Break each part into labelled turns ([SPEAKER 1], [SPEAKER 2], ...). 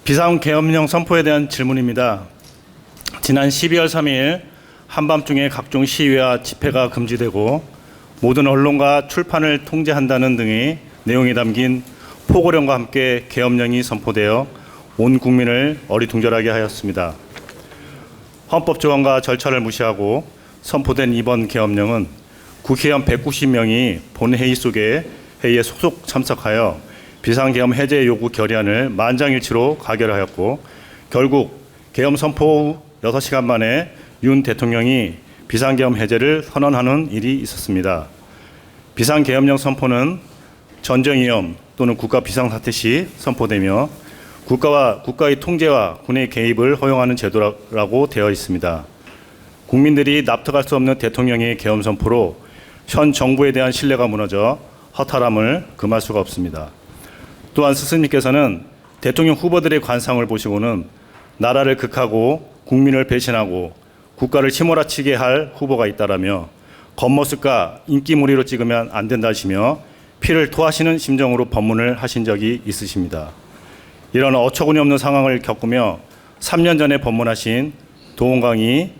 [SPEAKER 1] 비상계엄령 선포에 대한 질문입니다. 지난 12월 3일 한밤중에 각종 시위와 집회가 금지되고 모든 언론과 출판을 통제한다는 등의 내용이 담긴 포고령과 함께 계엄령이 선포되어 온 국민을 어리둥절하게 하였습니다. 헌법 조항과 절차를 무시하고 선포된 이번 계엄령은 국회의원 190명이 본회의 속에 회의에 속속 참석하여 비상계엄 해제 요구 결의안을 만장일치로 가결하였고, 결국 계엄 선포 후 6시간 만에 윤 대통령이 비상계엄 해제를 선언하는 일이 있었습니다. 비상계엄령 선포는 전쟁 위험 또는 국가 비상사태 시 선포되며 국가의 통제와 군의 개입을 허용하는 제도라고 되어 있습니다. 국민들이 납득할 수 없는 대통령의 계엄 선포로 현 정부에 대한 신뢰가 무너져 허탈함을 금할 수가 없습니다. 또한 스승님께서는 대통령 후보들의 관상을 보시고는 나라를 극하고 국민을 배신하고 국가를 휘몰아치게 할 후보가 있다라며 겉모습과 인기몰이로 찍으면 안 된다 하시며 피를 토하시는 심정으로 법문을 하신 적이 있으십니다. 이런 어처구니 없는 상황을 겪으며 3년 전에 법문하신 도원강의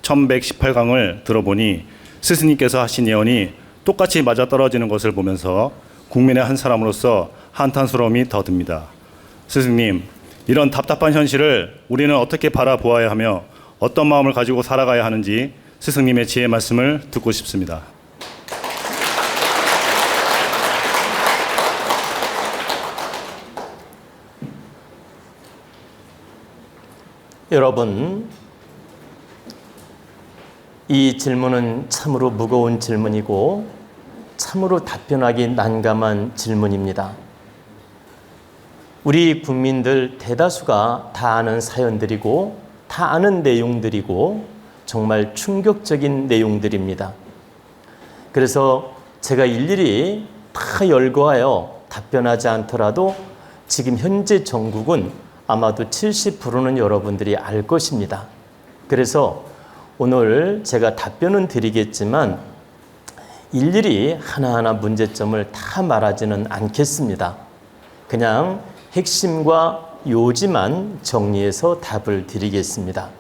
[SPEAKER 1] 1118강을 들어보니 스승님께서 하신 예언이 똑같이 맞아떨어지는 것을 보면서 국민의 한 사람으로서 한탄스러움이 더 듭니다. 스승님, 이런 답답한 현실을 우리는 어떻게 바라보아야 하며 어떤 마음을 가지고 살아가야 하는지 스승님의 지혜 말씀을 듣고 싶습니다.
[SPEAKER 2] 여러분, 이 질문은 참으로 무거운 질문이고 참으로 답변하기 난감한 질문입니다. 우리 국민들 대다수가 다 아는 사연들이고 다 아는 내용들이고 정말 충격적인 내용들입니다. 그래서 제가 일일이 다 열거하여 답변하지 않더라도 지금 현재 전국은 아마도 70%는 여러분들이 알 것입니다. 그래서 오늘 제가 답변은 드리겠지만 일일이 하나하나 문제점을 다 말하지는 않겠습니다. 그냥 핵심과 요지만 정리해서 답을 드리겠습니다.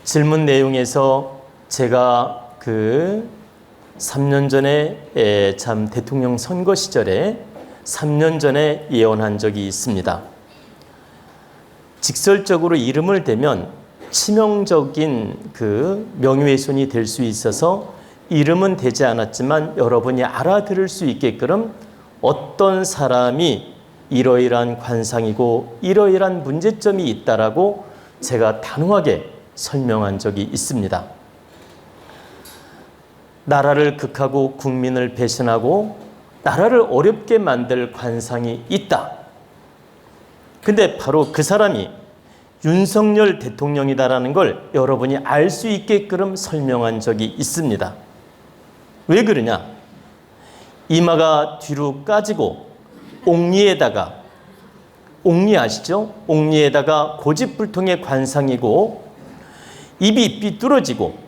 [SPEAKER 2] 질문 내용에서 제가 3년 전에 참 대통령 선거 시절에 3년 전에 예언한 적이 있습니다. 직설적으로 이름을 대면 치명적인 명예훼손이 될 수 있어서 이름은 되지 않았지만 여러분이 알아들을 수 있게끔 어떤 사람이 이러이러한 관상이고 이러이러한 문제점이 있다라고 제가 단호하게 설명한 적이 있습니다. 나라를 극하고 국민을 배신하고 나라를 어렵게 만들 관상이 있다. 근데 바로 그 사람이 윤석열 대통령이다라는 걸 여러분이 알 수 있게끔 설명한 적이 있습니다. 왜 그러냐? 이마가 뒤로 까지고 옥리에다가, 옥리 아시죠? 옥리에다가 고집불통의 관상이고 입이 삐뚤어지고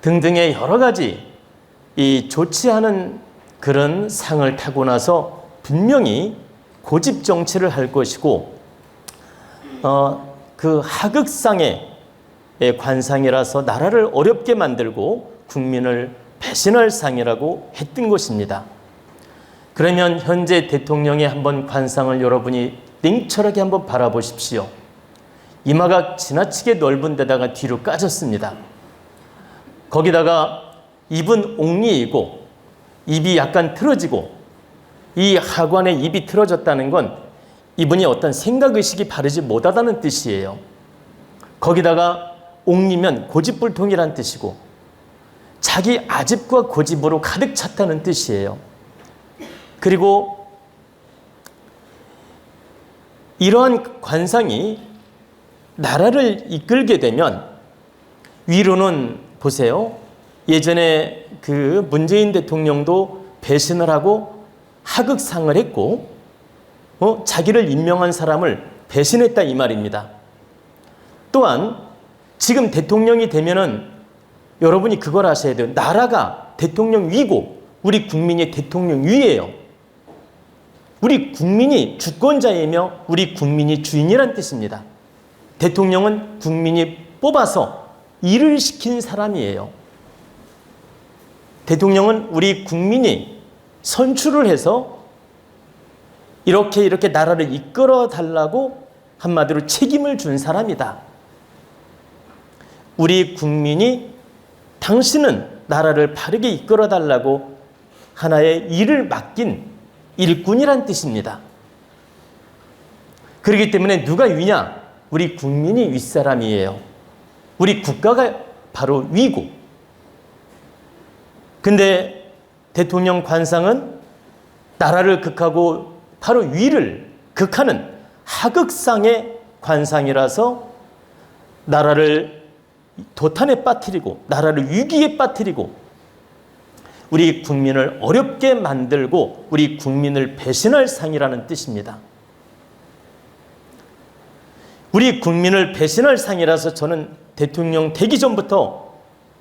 [SPEAKER 2] 등등의 여러 가지 이 좋지 않은 그런 상을 타고 나서 분명히 고집 정치를 할 것이고 그 하극상의 관상이라서 나라를 어렵게 만들고 국민을 배신할 상이라고 했던 것입니다. 그러면 현재 대통령의 한번 관상을 여러분이 냉철하게 한번 바라보십시오. 이마가 지나치게 넓은 데다가 뒤로 까졌습니다. 거기다가 입은 옥리이고 입이 약간 틀어지고, 이 하관의 입이 틀어졌다는 건 이분이 어떤 생각의식이 바르지 못하다는 뜻이에요. 거기다가 옥리면 고집불통이란 뜻이고 자기 아집과 고집으로 가득 찼다는 뜻이에요. 그리고 이러한 관상이 나라를 이끌게 되면 위로는 보세요. 예전에 문재인 대통령도 배신을 하고 하극상을 했고 자기를 임명한 사람을 배신했다 이 말입니다. 또한 지금 대통령이 되면은 여러분이 그걸 아셔야 돼요. 나라가 대통령 위고 우리 국민이 대통령 위예요. 우리 국민이 주권자이며 우리 국민이 주인이란 뜻입니다. 대통령은 국민이 뽑아서 일을 시킨 사람이에요. 대통령은 우리 국민이 선출을 해서 이렇게 나라를 이끌어 달라고 한마디로 책임을 준 사람이다. 우리 국민이 당신은 나라를 바르게 이끌어 달라고 하나의 일을 맡긴 일꾼이란 뜻입니다. 그렇기 때문에 누가 위냐? 우리 국민이 윗사람이에요. 우리 국가가 바로 위고. 근데 대통령 관상은 나라를 극하고 바로 위를 극하는 하극상의 관상이라서 나라를 도탄에 빠뜨리고 나라를 위기에 빠뜨리고 우리 국민을 어렵게 만들고 우리 국민을 배신할 상이라는 뜻입니다. 우리 국민을 배신할 상이라서 저는 대통령 되기 전부터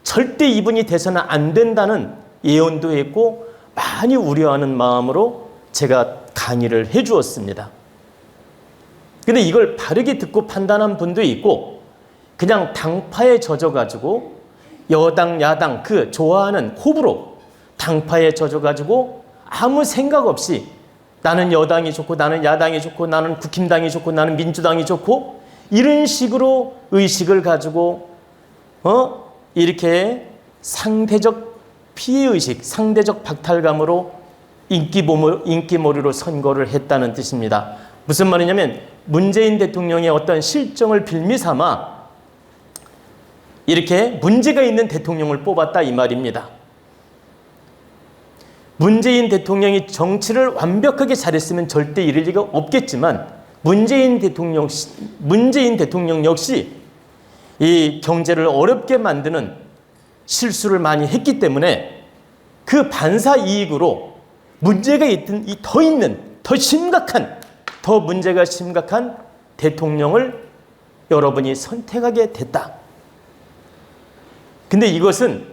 [SPEAKER 2] 절대 이분이 돼서는 안 된다는 예언도 했고 많이 우려하는 마음으로 제가 강의를 해 주었습니다. 근데 이걸 바르게 듣고 판단한 분도 있고 그냥 당파에 젖어가지고 여당 야당 그 좋아하는 호불호 당파에 젖어가지고 아무 생각 없이 나는 여당이 좋고 나는 야당이 좋고 나는 국힘당이 좋고 나는 민주당이 좋고 이런 식으로 의식을 가지고 이렇게 상대적 피해의식, 상대적 박탈감으로 인기몰이로 선거를 했다는 뜻입니다. 무슨 말이냐면 문재인 대통령의 어떤 실정을 빌미삼아 이렇게 문제가 있는 대통령을 뽑았다 이 말입니다. 문재인 대통령이 정치를 완벽하게 잘했으면 절대 이럴 리가 없겠지만 문재인 대통령 역시 이 경제를 어렵게 만드는 실수를 많이 했기 때문에 그 반사 이익으로 문제가 더 문제가 심각한 대통령을 여러분이 선택하게 됐다. 근데 이것은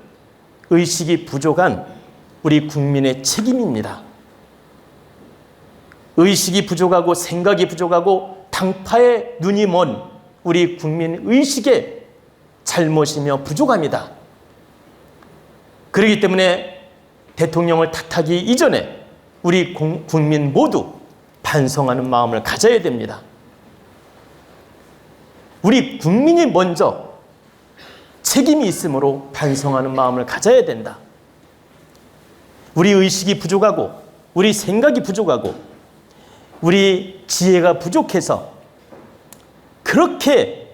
[SPEAKER 2] 의식이 부족한 우리 국민의 책임입니다. 의식이 부족하고 생각이 부족하고 당파에 눈이 먼 우리 국민 의식의 잘못이며 부족합니다. 그렇기 때문에 대통령을 탓하기 이전에 우리 국민 모두 반성하는 마음을 가져야 됩니다. 우리 국민이 먼저 책임이 있으므로 반성하는 마음을 가져야 된다. 우리 의식이 부족하고 우리 생각이 부족하고 우리 지혜가 부족해서 그렇게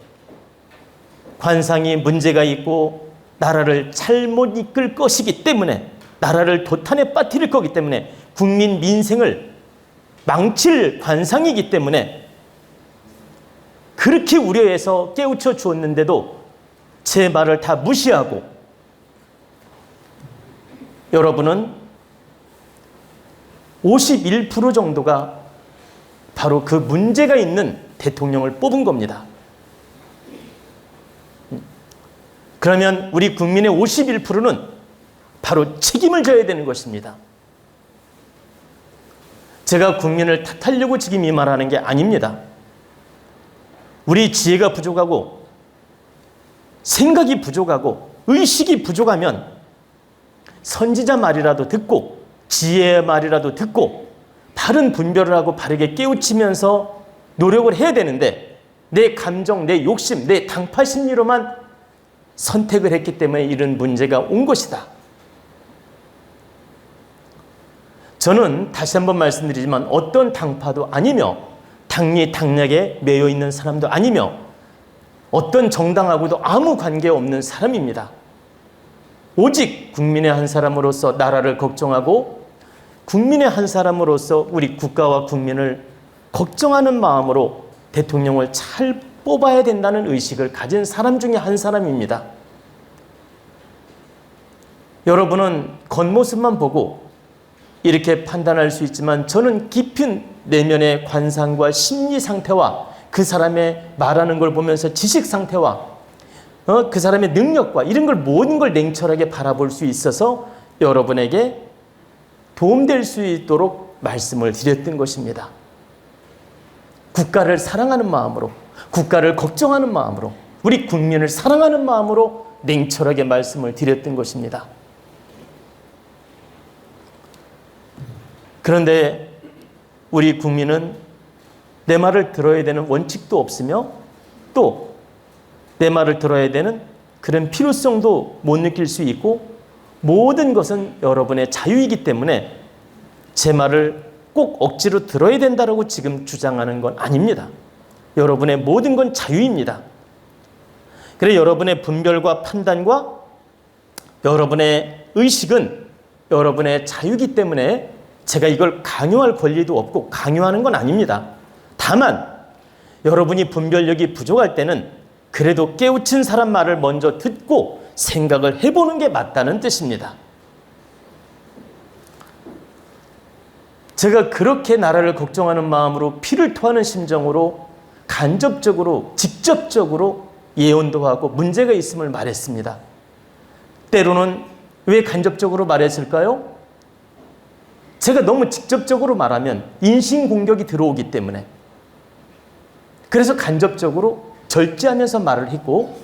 [SPEAKER 2] 관상이 문제가 있고 나라를 잘못 이끌 것이기 때문에 나라를 도탄에 빠뜨릴 거기 때문에 국민 민생을 망칠 관상이기 때문에 그렇게 우려해서 깨우쳐 주었는데도 제 말을 다 무시하고 여러분은 51% 정도가 바로 그 문제가 있는 대통령을 뽑은 겁니다. 그러면 우리 국민의 51%는 바로 책임을 져야 되는 것입니다. 제가 국민을 탓하려고 지금 이 말하는 게 아닙니다. 우리 지혜가 부족하고 생각이 부족하고 의식이 부족하면 선지자 말이라도 듣고 지혜의 말이라도 듣고 바른 분별을 하고 바르게 깨우치면서 노력을 해야 되는데 내 감정, 내 욕심, 내 당파 심리로만 선택을 했기 때문에 이런 문제가 온 것이다. 저는 다시 한번 말씀드리지만 어떤 당파도 아니며 당리 당략에 매여 있는 사람도 아니며 어떤 정당하고도 아무 관계없는 사람입니다. 오직 국민의 한 사람으로서 나라를 걱정하고 국민의 한 사람으로서 우리 국가와 국민을 걱정하는 마음으로 대통령을 잘 뽑아야 된다는 의식을 가진 사람 중에 한 사람입니다. 여러분은 겉모습만 보고 이렇게 판단할 수 있지만 저는 깊은 내면의 관상과 심리 상태와 그 사람의 말하는 걸 보면서 지식 상태와 그 사람의 능력과 이런 걸 모든 걸 냉철하게 바라볼 수 있어서 여러분에게 도움될 수 있도록 말씀을 드렸던 것입니다. 국가를 사랑하는 마음으로, 국가를 걱정하는 마음으로, 우리 국민을 사랑하는 마음으로 냉철하게 말씀을 드렸던 것입니다. 그런데 우리 국민은 내 말을 들어야 되는 원칙도 없으며 또 내 말을 들어야 되는 그런 필요성도 못 느낄 수 있고, 모든 것은 여러분의 자유이기 때문에 제 말을 꼭 억지로 들어야 된다고 지금 주장하는 건 아닙니다. 여러분의 모든 건 자유입니다. 그래 여러분의 분별과 판단과 여러분의 의식은 여러분의 자유이기 때문에 제가 이걸 강요할 권리도 없고 강요하는 건 아닙니다. 다만 여러분이 분별력이 부족할 때는 그래도 깨우친 사람 말을 먼저 듣고 생각을 해보는 게 맞다는 뜻입니다. 제가 그렇게 나라를 걱정하는 마음으로 피를 토하는 심정으로 간접적으로 직접적으로 예언도 하고 문제가 있음을 말했습니다. 때로는 왜 간접적으로 말했을까요? 제가 너무 직접적으로 말하면 인신공격이 들어오기 때문에, 그래서 간접적으로 절제하면서 말을 했고,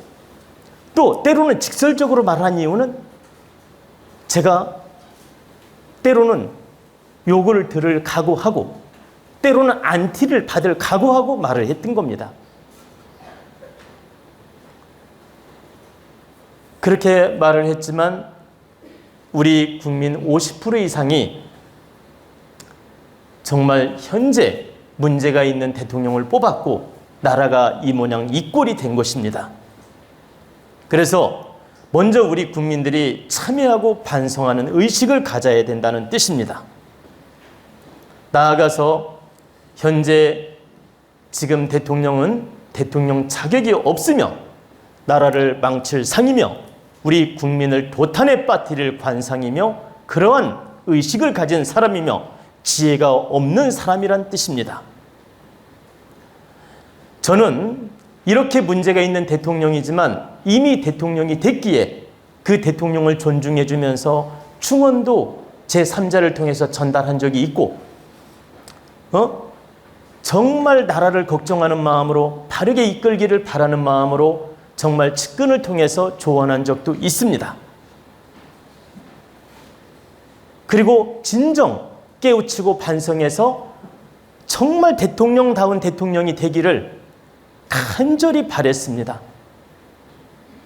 [SPEAKER 2] 또 때로는 직설적으로 말한 이유는 제가 때로는 욕을 들을 각오하고 때로는 안티를 받을 각오하고 말을 했던 겁니다. 그렇게 말을 했지만 우리 국민 50% 이상이 정말 현재 문제가 있는 대통령을 뽑았고 나라가 이 모양 이 꼴이 된 것입니다. 그래서 먼저 우리 국민들이 참여하고 반성하는 의식을 가져야 된다는 뜻입니다. 나아가서 현재 지금 대통령은 대통령 자격이 없으며 나라를 망칠 상이며 우리 국민을 도탄에 빠뜨릴 관상이며 그러한 의식을 가진 사람이며 지혜가 없는 사람이란 뜻입니다. 저는 이렇게 문제가 있는 대통령이지만 이미 대통령이 됐기에 그 대통령을 존중해 주면서 충언도 제3자를 통해서 전달한 적이 있고, 정말 나라를 걱정하는 마음으로 바르게 이끌기를 바라는 마음으로 정말 측근을 통해서 조언한 적도 있습니다. 그리고 진정 깨우치고 반성해서 정말 대통령다운 대통령이 되기를 간절히 바랬습니다.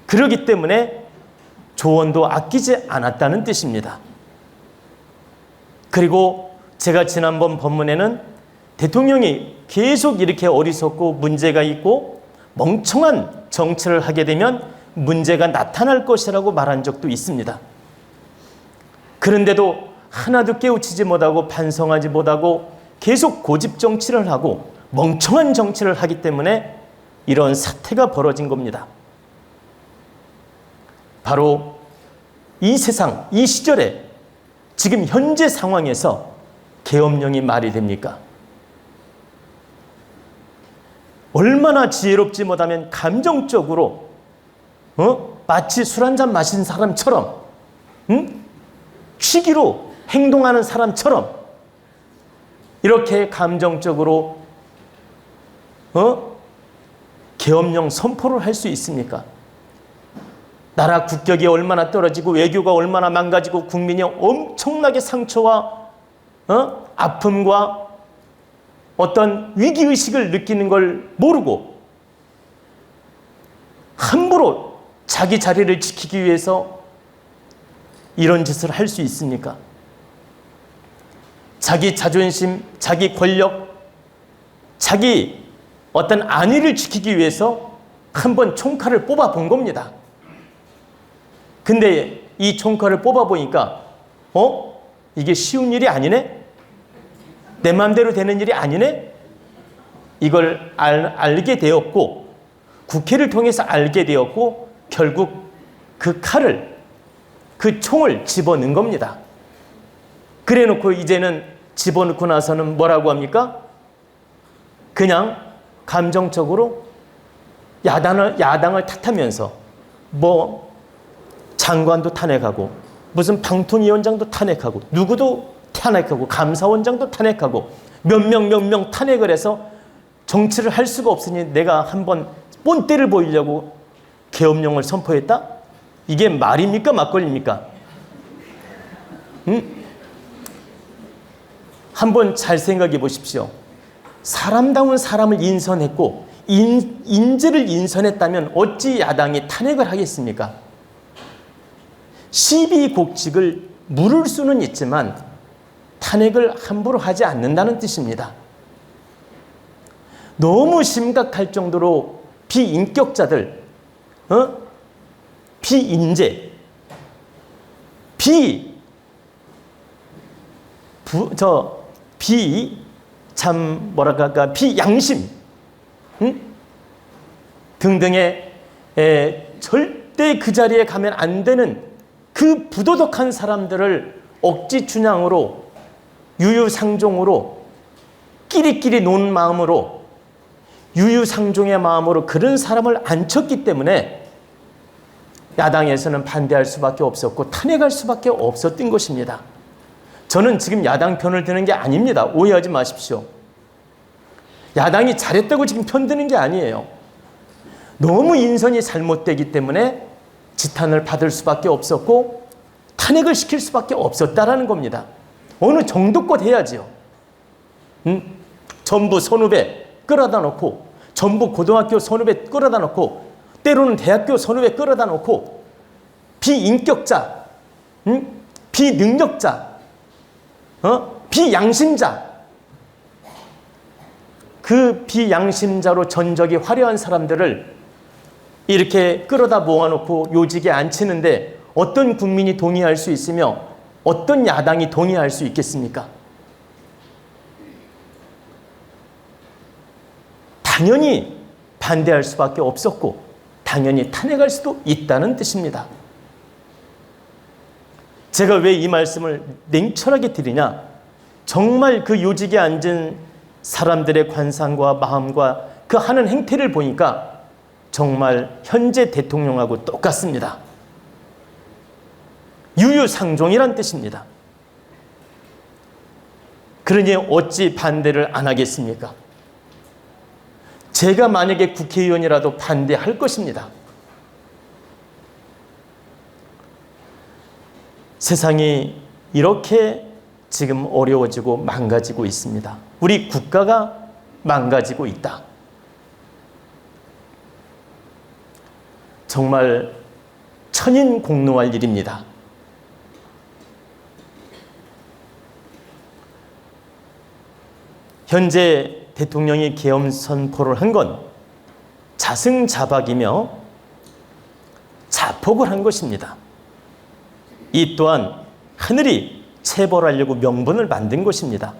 [SPEAKER 2] 그렇기 때문에 조언도 아끼지 않았다는 뜻입니다. 그리고 제가 지난번 본문에는 대통령이 계속 이렇게 어리석고 문제가 있고 멍청한 정치를 하게 되면 문제가 나타날 것이라고 말한 적도 있습니다. 그런데도 하나도 깨우치지 못하고 반성하지 못하고 계속 고집 정치를 하고 멍청한 정치를 하기 때문에 이런 사태가 벌어진 겁니다. 바로 이 세상, 이 시절에 지금 현재 상황에서 계엄령이 말이 됩니까? 얼마나 지혜롭지 못하면 감정적으로 마치 술 한잔 마신 사람처럼 취기로 행동하는 사람처럼 이렇게 감정적으로 계엄령 선포를 할 수 있습니까? 나라 국격이 얼마나 떨어지고 외교가 얼마나 망가지고 국민이 엄청나게 상처와 아픔과 어떤 위기의식을 느끼는 걸 모르고 함부로 자기 자리를 지키기 위해서 이런 짓을 할 수 있습니까? 자기 자존심, 자기 권력, 자기 어떤 안위를 지키기 위해서 한번 총칼을 뽑아 본 겁니다. 근데 이 총칼을 뽑아 보니까 이게 쉬운 일이 아니네? 내 마음대로 되는 일이 아니네? 이걸 알게 되었고 국회를 통해서 알게 되었고 결국 그 칼을 그 총을 집어넣은 겁니다. 그래 놓고 이제는 집어넣고 나서는 뭐라고 합니까? 그냥 감정적으로 야당을 탓하면서 장관도 탄핵하고 무슨 방통위원장도 탄핵하고 누구도 탄핵하고 감사원장도 탄핵하고 몇 명 탄핵을 해서 정치를 할 수가 없으니 내가 한번 본때를 보이려고 계엄령을 선포했다? 이게 말입니까? 막걸리입니까? 한번 잘 생각해 보십시오. 사람다운 사람을 인선했고 인재를 인선했다면 어찌 야당이 탄핵을 하겠습니까? 시비곡직을 물을 수는 있지만 탄핵을 함부로 하지 않는다는 뜻입니다. 너무 심각할 정도로 비인격자들, 비인재, 비양심, 등등의 절대 그 자리에 가면 안 되는 그 부도덕한 사람들을 억지 춘향으로 유유상종으로 끼리끼리 논 마음으로 유유상종의 마음으로 그런 사람을 앉혔기 때문에 야당에서는 반대할 수밖에 없었고 탄핵할 수밖에 없었던 것입니다. 저는 지금 야당 편을 드는 게 아닙니다. 오해하지 마십시오. 야당이 잘했다고 지금 편드는 게 아니에요. 너무 인선이 잘못되기 때문에 지탄을 받을 수밖에 없었고 탄핵을 시킬 수밖에 없었다라는 겁니다. 어느 정도껏 해야지요. 전부 선후배 끌어다 놓고 전부 고등학교 선후배 끌어다 놓고 때로는 대학교 선후배 끌어다 놓고 비인격자, 비능력자, 비양심자, 그 비양심자로 전적이 화려한 사람들을 이렇게 끌어다 모아놓고 요직에 앉히는데 어떤 국민이 동의할 수 있으며 어떤 야당이 동의할 수 있겠습니까? 당연히 반대할 수밖에 없었고 당연히 탄핵할 수도 있다는 뜻입니다. 제가 왜 이 말씀을 냉철하게 드리냐? 정말 그 요직에 앉은 사람들의 관상과 마음과 그 하는 행태를 보니까 정말 현재 대통령하고 똑같습니다. 유유상종이란 뜻입니다. 그러니 어찌 반대를 안 하겠습니까? 제가 만약에 국회의원이라도 반대할 것입니다. 세상이 이렇게 지금 어려워지고 망가지고 있습니다. 우리 국가가 망가지고 있다. 정말 천인공노할 일입니다. 현재 대통령이 계엄 선포를 한 건 자승자박이며 자폭을 한 것입니다. 이 또한 하늘이 체벌하려고 명분을 만든 것입니다.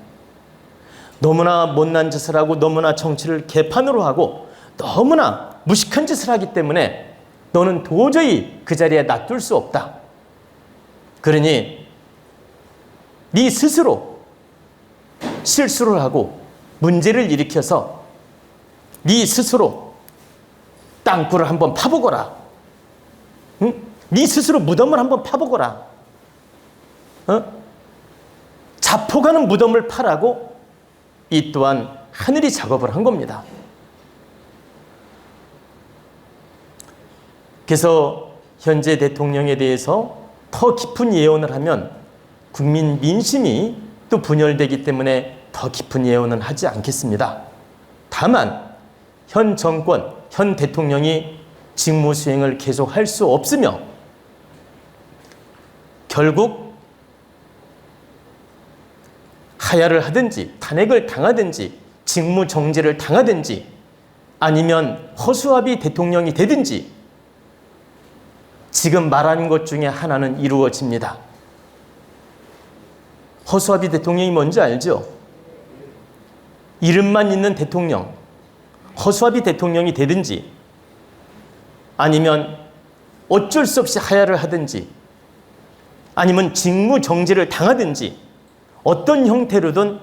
[SPEAKER 2] 너무나 못난 짓을 하고 너무나 정치를 개판으로 하고 너무나 무식한 짓을 하기 때문에 너는 도저히 그 자리에 놔둘 수 없다. 그러니 네 스스로 실수를 하고 문제를 일으켜서 네 스스로 땅굴을 한번 파보거라. 네 스스로 무덤을 한번 파보거라. 자폭하는 무덤을 파라고 이 또한 하늘이 작업을 한 겁니다. 그래서 현재 대통령에 대해서 더 깊은 예언을 하면 국민 민심이 또 분열되기 때문에 더 깊은 예언은 하지 않겠습니다. 다만 현 정권, 현 대통령이 직무 수행을 계속할 수 없으며 결국 하야를 하든지 탄핵을 당하든지 직무 정지를 당하든지 아니면 허수아비 대통령이 되든지 지금 말한 것 중에 하나는 이루어집니다. 허수아비 대통령이 뭔지 알죠? 이름만 있는 대통령, 허수아비 대통령이 되든지 아니면 어쩔 수 없이 하야를 하든지 아니면 직무 정지를 당하든지 어떤 형태로든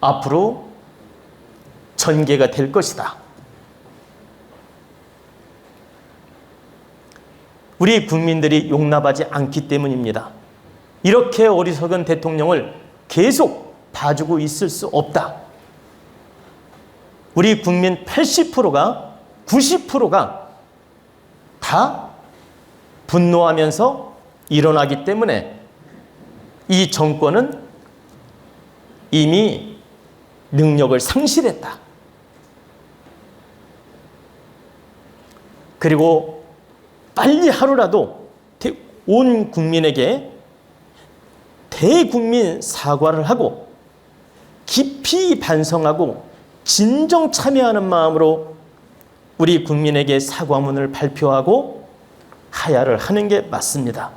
[SPEAKER 2] 앞으로 전개가 될 것이다. 우리 국민들이 용납하지 않기 때문입니다. 이렇게 어리석은 대통령을 계속 봐주고 있을 수 없다. 우리 국민 80%가 90%가 다 분노하면서 일어나기 때문에 이 정권은 이미 능력을 상실했다. 그리고 빨리 하루라도 온 국민에게 대국민 사과를 하고 깊이 반성하고 진정 참여하는 마음으로 우리 국민에게 사과문을 발표하고 하야를 하는 게 맞습니다.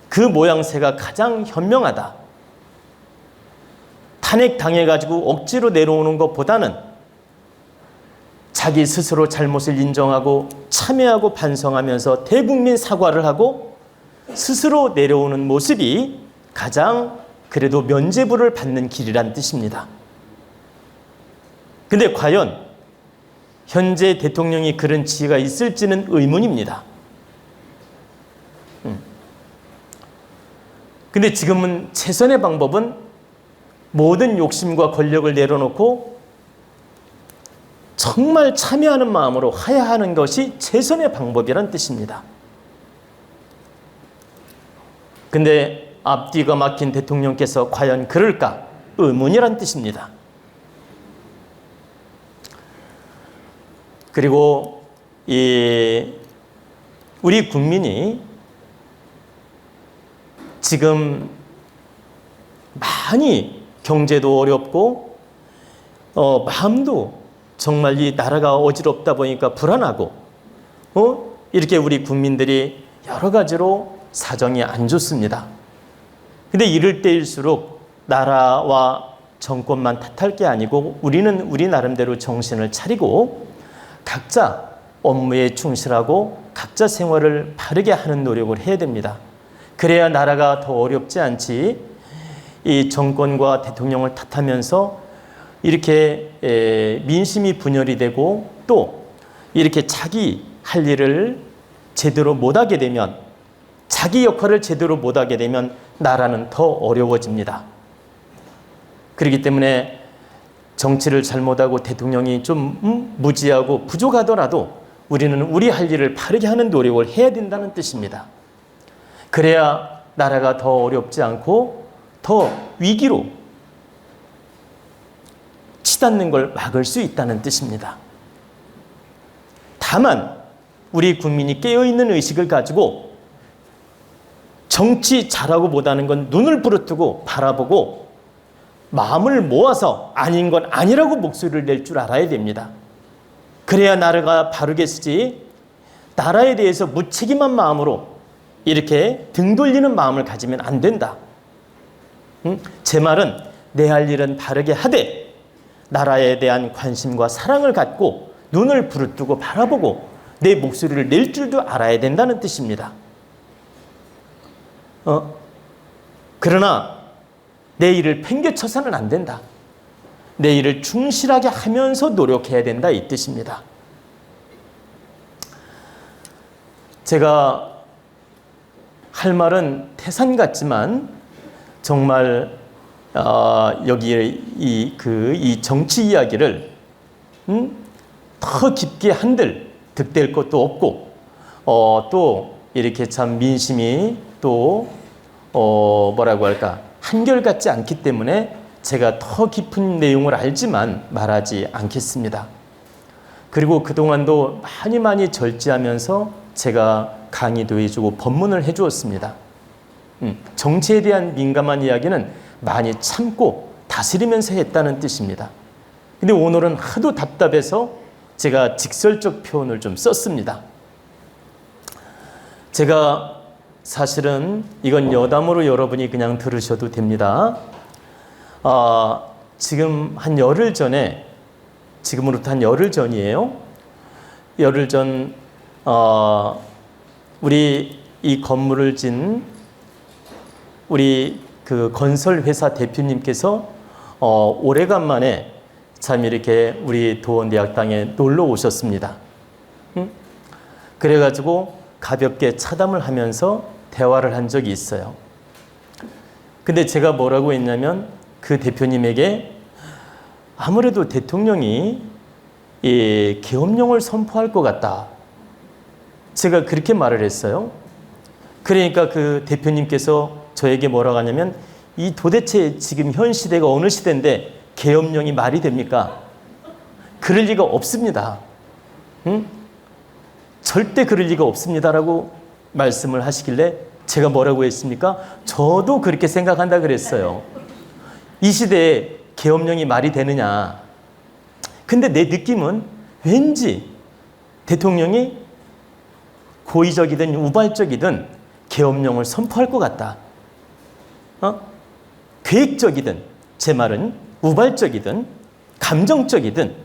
[SPEAKER 2] 그 모양새가 가장 현명하다. 탄핵당해가지고 억지로 내려오는 것보다는 자기 스스로 잘못을 인정하고 참여하고 반성하면서 대국민 사과를 하고 스스로 내려오는 모습이 가장 그래도 면죄부를 받는 길이란 뜻입니다. 근데 과연 현재 대통령이 그런 지혜가 있을지는 의문입니다. 근데 지금은 최선의 방법은 모든 욕심과 권력을 내려놓고 정말 참여하는 마음으로 하야하는 것이 최선의 방법이란 뜻입니다. 근데 앞뒤가 막힌 대통령께서 과연 그럴까? 의문이란 뜻입니다. 그리고 우리 국민이 지금 많이 경제도 어렵고 마음도 정말 이 나라가 어지럽다 보니까 불안하고 이렇게 우리 국민들이 여러 가지로 사정이 안 좋습니다. 근데 이럴 때일수록 나라와 정권만 탓할 게 아니고 우리는 우리 나름대로 정신을 차리고 각자 업무에 충실하고 각자 생활을 바르게 하는 노력을 해야 됩니다. 그래야 나라가 더 어렵지 않지 이 정권과 대통령을 탓하면서 이렇게 민심이 분열이 되고 또 이렇게 자기 할 일을 제대로 못하게 되면 자기 역할을 제대로 못하게 되면 나라는 더 어려워집니다. 그렇기 때문에 정치를 잘못하고 대통령이 좀 무지하고 부족하더라도 우리는 우리 할 일을 바르게 하는 노력을 해야 된다는 뜻입니다. 그래야 나라가 더 어렵지 않고 더 위기로 치닫는 걸 막을 수 있다는 뜻입니다. 다만 우리 국민이 깨어있는 의식을 가지고 정치 잘하고 못하는 건 눈을 부릅뜨고 바라보고 마음을 모아서 아닌 건 아니라고 목소리를 낼 줄 알아야 됩니다. 그래야 나라가 바르게 쓰지 나라에 대해서 무책임한 마음으로 이렇게 등 돌리는 마음을 가지면 안 된다. 제 말은 내 할 일은 바르게 하되 나라에 대한 관심과 사랑을 갖고 눈을 부릅뜨고 바라보고 내 목소리를 낼 줄도 알아야 된다는 뜻입니다. 그러나 내 일을 팽개쳐서는 안 된다. 내 일을 충실하게 하면서 노력해야 된다 이 뜻입니다. 제가 할 말은 태산 같지만 정말 여기에 이 정치 이야기를 더 깊게 한들 득될 것도 없고 또 이렇게 참 민심이 또 뭐라고 할까 한결같지 않기 때문에 제가 더 깊은 내용을 알지만 말하지 않겠습니다. 그리고 그동안도 많이 절제하면서 제가 강의도 해주고 법문을 해주었습니다. 정치에 대한 민감한 이야기는 많이 참고 다스리면서 했다는 뜻입니다. 근데 오늘은 하도 답답해서 제가 직설적 표현을 좀 썼습니다. 제가 사실은 이건 여담으로 여러분이 그냥 들으셔도 됩니다. 지금 한 열흘 전에, 지금으로부터 한 열흘 전이에요. 열흘 전 우리 이 건물을 진 우리 그 건설회사 대표님께서 오래간만에 참 이렇게 우리 도원대학당에 놀러 오셨습니다. 그래가지고 가볍게 차담을 하면서 대화를 한 적이 있어요. 근데 제가 뭐라고 했냐면 그 대표님에게 아무래도 대통령이 계엄령을 선포할 것 같다. 제가 그렇게 말을 했어요. 그러니까 그 대표님께서 저에게 뭐라고 하냐면 이 도대체 지금 현 시대가 어느 시대인데 계엄령이 말이 됩니까? 그럴 리가 없습니다. 응? 절대 그럴 리가 없습니다라고 말씀을 하시길래 제가 뭐라고 했습니까? 저도 그렇게 생각한다 그랬어요. 이 시대에 계엄령이 말이 되느냐. 근데 내 느낌은 왠지 대통령이 고의적이든 우발적이든 계엄령을 선포할 것 같다. 계획적이든, 제 말은 우발적이든 감정적이든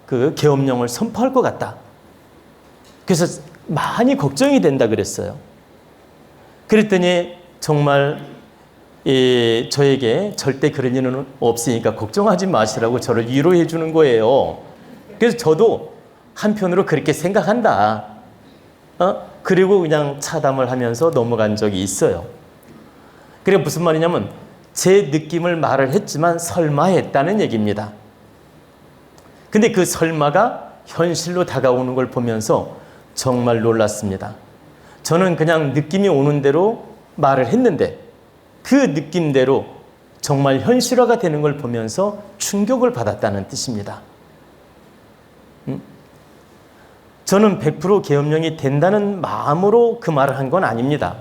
[SPEAKER 2] 그 계엄령을 선포할 것 같다. 그래서 많이 걱정이 된다 그랬어요. 그랬더니 정말 저에게 절대 그럴 일은 없으니까 걱정하지 마시라고 저를 위로해 주는 거예요. 그래서 저도 한편으로 그렇게 생각한다. 그리고 그냥 차담을 하면서 넘어간 적이 있어요. 그게 무슨 말이냐면 제 느낌을 말을 했지만 설마 했다는 얘기입니다. 근데 그 설마가 현실로 다가오는 걸 보면서 정말 놀랐습니다. 저는 그냥 느낌이 오는 대로 말을 했는데 그 느낌대로 정말 현실화가 되는 걸 보면서 충격을 받았다는 뜻입니다. 저는 100% 계엄령이 된다는 마음으로 그 말을 한 건 아닙니다.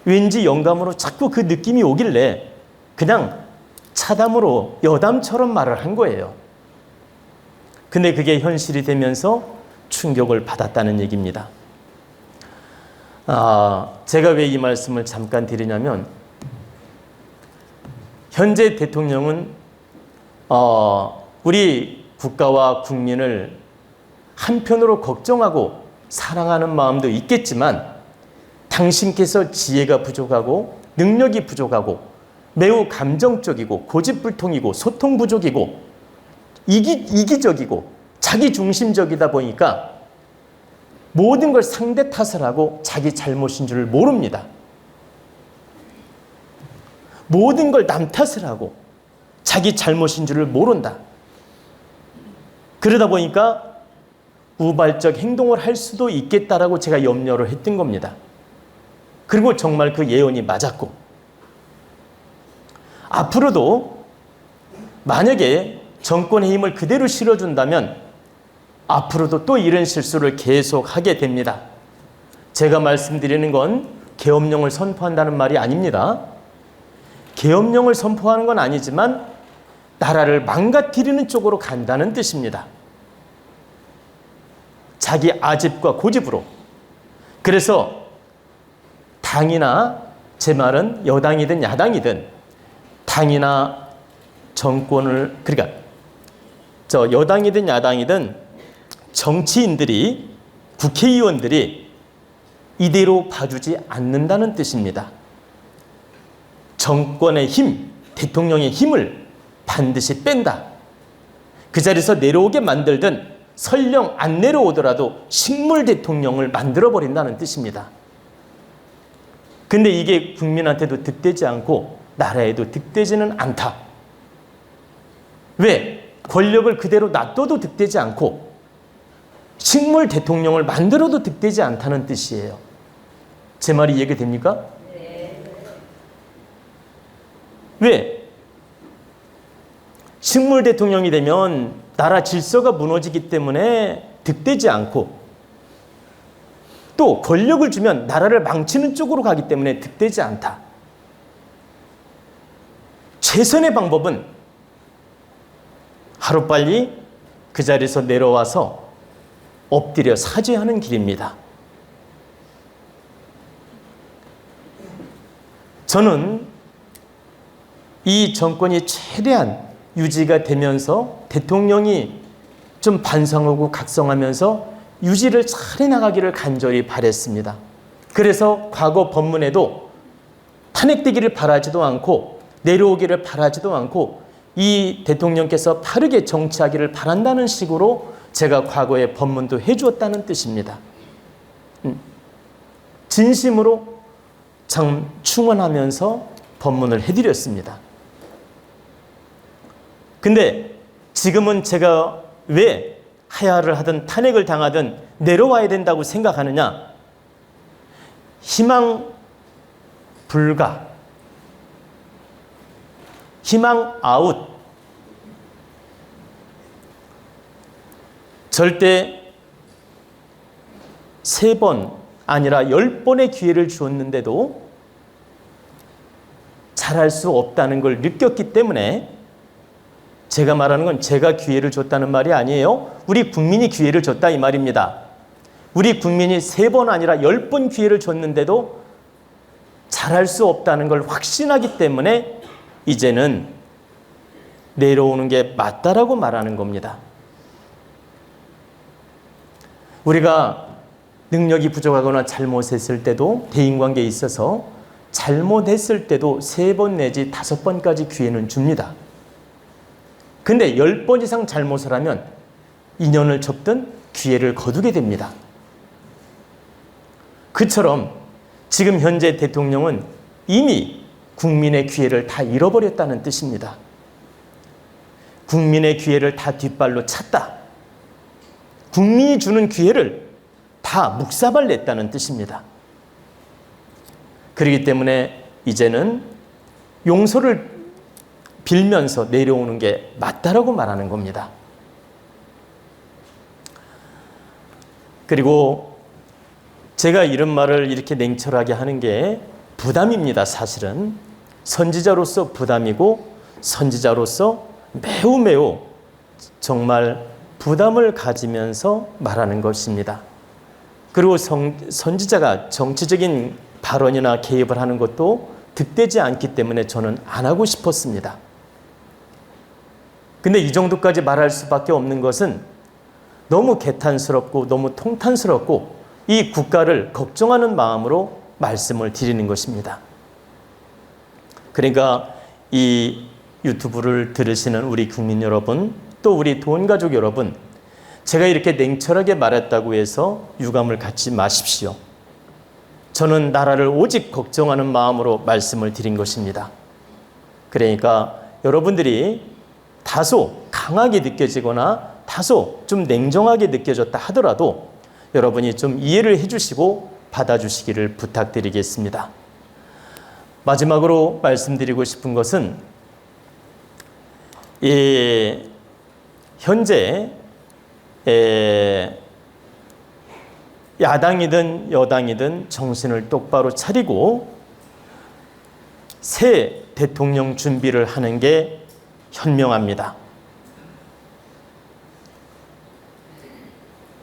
[SPEAKER 2] 왠지 영감으로 자꾸 그 느낌이 오길래 그냥 차담으로 여담처럼 말을 한 거예요. 근데 그게 현실이 되면서 충격을 받았다는 얘기입니다. 제가 왜 이 말씀을 잠깐 드리냐면 현재 대통령은 우리 국가와 국민을 한편으로 걱정하고 사랑하는 마음도 있겠지만 당신께서 지혜가 부족하고 능력이 부족하고 매우 감정적이고 고집불통이고 소통 부족이고 이기적이고 자기중심적이다 보니까 모든 걸 상대 탓을 하고 자기 잘못인 줄 모릅니다. 모든 걸 남 탓을 하고 자기 잘못인 줄을 모른다. 그러다 보니까 우발적 행동을 할 수도 있겠다라고 제가 염려를 했던 겁니다. 그리고 정말 그 예언이 맞았고 앞으로도 만약에 정권의 힘을 그대로 실어준다면 앞으로도 또 이런 실수를 계속하게 됩니다. 제가 말씀드리는 건 계엄령을 선포한다는 말이 아닙니다. 계엄령을 선포하는 건 아니지만 나라를 망가뜨리는 쪽으로 간다는 뜻입니다. 자기 아집과 고집으로. 그래서 당이나 제 말은 여당이든 야당이든 당이나 정권을 그러니까 여당이든 야당이든 정치인들이 국회의원들이 이대로 봐주지 않는다는 뜻입니다. 정권의 힘, 대통령의 힘을 반드시 뺀다. 그 자리에서 내려오게 만들든 설령 안 내려오더라도 식물 대통령을 만들어버린다는 뜻입니다. 근데 이게 국민한테도 득되지 않고 나라에도 득되지는 않다. 왜? 권력을 그대로 놔둬도 득되지 않고 식물 대통령을 만들어도 득되지 않다는 뜻이에요. 제 말이 이해됩니까? 네. 왜? 식물 대통령이 되면 나라 질서가 무너지기 때문에 득되지 않고 또 권력을 주면 나라를 망치는 쪽으로 가기 때문에 득되지 않다. 최선의 방법은 하루빨리 그 자리에서 내려와서 엎드려 사죄하는 길입니다. 저는 이 정권이 최대한 유지가 되면서 대통령이 좀 반성하고 각성하면서 유지를 잘 해나가기를 간절히 바랬습니다. 그래서 과거 법문에도 탄핵되기를 바라지도 않고 내려오기를 바라지도 않고 이 대통령께서 바르게 정치하기를 바란다는 식으로 제가 과거에 법문도 해주었다는 뜻입니다. 진심으로 참 충원하면서 법문을 해드렸습니다. 근데 지금은 제가 왜 하야를 하든 탄핵을 당하든 내려와야 된다고 생각하느냐? 희망 불가, 희망 아웃, 절대 3번 아니라 10번의 기회를 주었는데도 잘할 수 없다는 걸 느꼈기 때문에, 제가 말하는 건 제가 기회를 줬다는 말이 아니에요. 우리 국민이 기회를 줬다 이 말입니다. 우리 국민이 3번 아니라 10번 기회를 줬는데도 잘할 수 없다는 걸 확신하기 때문에 이제는 내려오는 게 맞다라고 말하는 겁니다. 우리가 능력이 부족하거나 잘못했을 때도, 대인관계에 있어서 잘못했을 때도 3번 내지 5번까지 기회는 줍니다. 근데 10번 이상 잘못을 하면 인연을 접든 기회를 거두게 됩니다. 그처럼 지금 현재 대통령은 이미 국민의 기회를 다 잃어버렸다는 뜻입니다. 국민의 기회를 다 뒷발로 찼다. 국민이 주는 기회를 다 묵사발 냈다는 뜻입니다. 그렇기 때문에 이제는 용서를 빌면서 내려오는 게 맞다라고 말하는 겁니다. 그리고 제가 이런 말을 이렇게 냉철하게 하는 게 부담입니다. 사실은 선지자로서 부담이고, 선지자로서 매우 정말 부담을 가지면서 말하는 것입니다. 그리고 선지자가 정치적인 발언이나 개입을 하는 것도 득되지 않기 때문에 저는 안 하고 싶었습니다. 근데 이 정도까지 말할 수밖에 없는 것은 너무 개탄스럽고 너무 통탄스럽고 이 국가를 걱정하는 마음으로 말씀을 드리는 것입니다. 그러니까 이 유튜브를 들으시는 우리 국민 여러분, 또 우리 도원가족 여러분, 제가 이렇게 냉철하게 말했다고 해서 유감을 갖지 마십시오. 저는 나라를 오직 걱정하는 마음으로 말씀을 드린 것입니다. 그러니까 여러분들이 다소 강하게 느껴지거나 다소 좀 냉정하게 느껴졌다 하더라도 여러분이 좀 이해를 해주시고 받아주시기를 부탁드리겠습니다. 마지막으로 말씀드리고 싶은 것은 현재 야당이든 여당이든 정신을 똑바로 차리고 새 대통령 준비를 하는 게 현명합니다.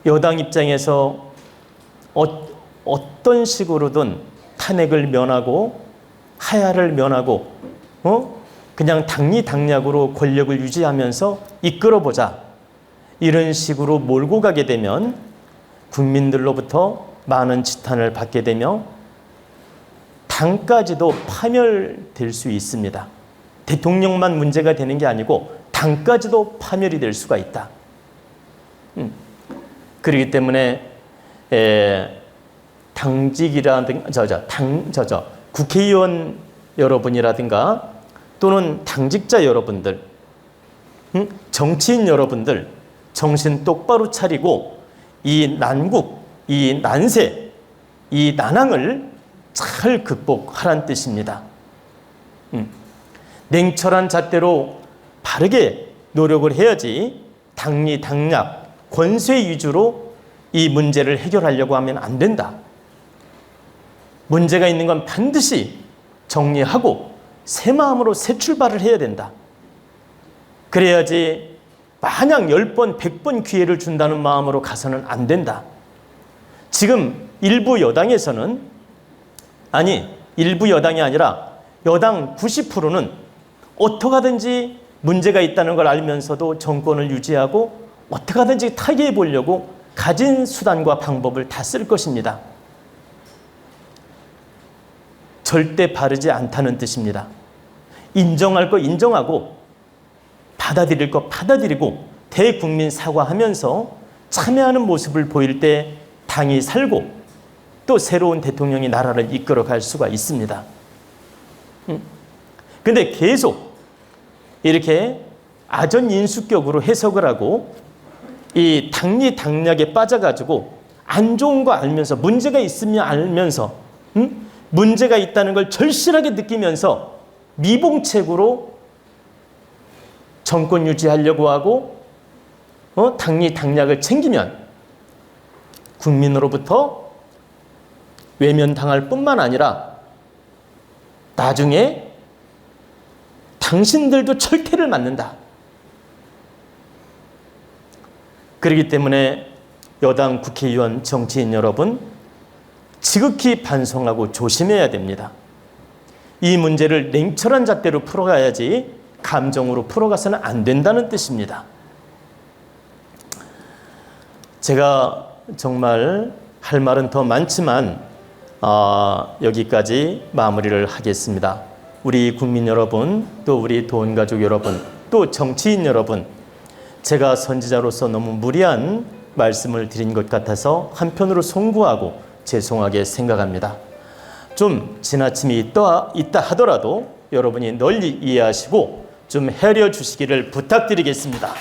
[SPEAKER 2] 여당 입장에서 어떤 식으로든 탄핵을 면하고 하야를 면하고 그냥 당리당략으로 권력을 유지하면서 이끌어보자, 이런 식으로 몰고 가게 되면 국민들로부터 많은 지탄을 받게 되며 당까지도 파멸될 수 있습니다. 대통령만 문제가 되는 게 아니고 당까지도 파멸이 될 수가 있다. 그렇기 때문에 당직이라든가 국회의원 여러분이라든가 또는 당직자 여러분들, 정치인 여러분들 정신 똑바로 차리고 이 난국, 이 난세, 이 난항을 잘 극복하란 뜻입니다. 냉철한 잣대로 바르게 노력을 해야지 당리당략, 권세 위주로 이 문제를 해결하려고 하면 안 된다. 문제가 있는 건 반드시 정리하고 새 마음으로 새 출발을 해야 된다. 그래야지 마냥 10번, 100번 기회를 준다는 마음으로 가서는 안 된다. 지금 일부 여당에서는, 일부 여당이 아니라 여당 90%는 어떻게 하든지 문제가 있다는 걸 알면서도 정권을 유지하고 어떻게 하든지 타개해 보려고 가진 수단과 방법을 다 쓸 것입니다. 절대 바르지 않다는 뜻입니다. 인정할 거 인정하고 받아들일 거 받아들이고 대국민 사과하면서 참여하는 모습을 보일 때 당이 살고 또 새로운 대통령이 나라를 이끌어갈 수가 있습니다. 근데 계속 이렇게 아전인수격으로 해석을 하고 이 당리당략에 빠져가지고 안 좋은 거 알면서 문제가 있으면 알면서 문제가 있다는 걸 절실하게 느끼면서 미봉책으로 정권 유지하려고 하고 당리당략을 챙기면 국민으로부터 외면당할 뿐만 아니라 나중에 당신들도 철퇴를 맞는다. 그렇기 때문에 여당 국회의원 정치인 여러분 지극히 반성하고 조심해야 됩니다. 이 문제를 냉철한 잣대로 풀어가야지 감정으로 풀어가서는 안 된다는 뜻입니다. 제가 정말 할 말은 더 많지만 여기까지 마무리를 하겠습니다. 우리 국민 여러분, 또 우리 도원가족 여러분, 또 정치인 여러분, 제가 선지자로서 너무 무리한 말씀을 드린 것 같아서 한편으로 송구하고 죄송하게 생각합니다. 좀 지나침이 있다 하더라도 여러분이 널리 이해하시고 좀 헤아려 주시기를 부탁드리겠습니다.